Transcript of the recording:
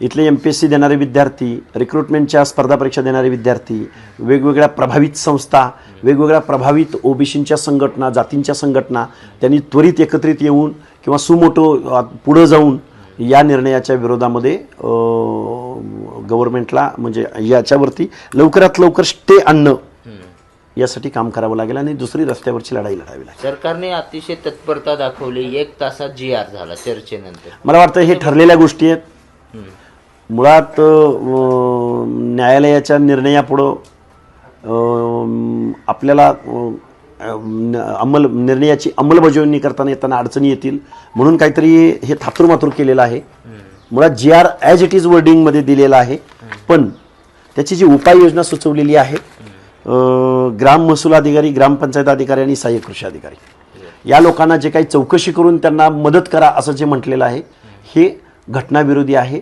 इथले MPSC देणारे विद्यार्थी, रिक्रुटमेंटच्या स्पर्धा परीक्षा देणारे विद्यार्थी, वेगवेगळ्या प्रभावित संस्था, वेगवेगळ्या प्रभावित ओबीसींच्या संघटना, जातींच्या संघटना त्यांनी त्वरित एकत्रित येऊन किंवा सुमोटो पुढं जाऊन या निर्णयाच्या विरोधामध्ये गव्हर्नमेंटला म्हणजे याच्यावरती लवकरात लवकर स्टे आणणं यासाठी काम करावं लागेल आणि दुसरी रस्त्यावरची लढाई लढावी लागेल. सरकारने अतिशय तत्परता दाखवली. 1 तासात GR झाला चर्चेनंतर. मला वाटतं हे ठरलेल्या गोष्टी आहेत. मुळात न्यायालयाच्या निर्णयापुढं आपल्याला निर्णयाची अंमलबजावणी करताना येताना अडचणी येतील म्हणून काहीतरी हे थातुरमातुर केलेलं आहे. मुळात GR ॲज इट इज वर्डिंगमध्ये दिलेलं आहे, पण त्याची जी उपाययोजना सुचवलेली आहे ग्राम महसूल अधिकारी, ग्रामपंचायत अधिकारी आणि सहाय्यक कृषी अधिकारी या लोकांना जे काही चौकशी करून त्यांना मदत करा असं जे म्हटलेलं आहे हे घटनाविरोधी आहे.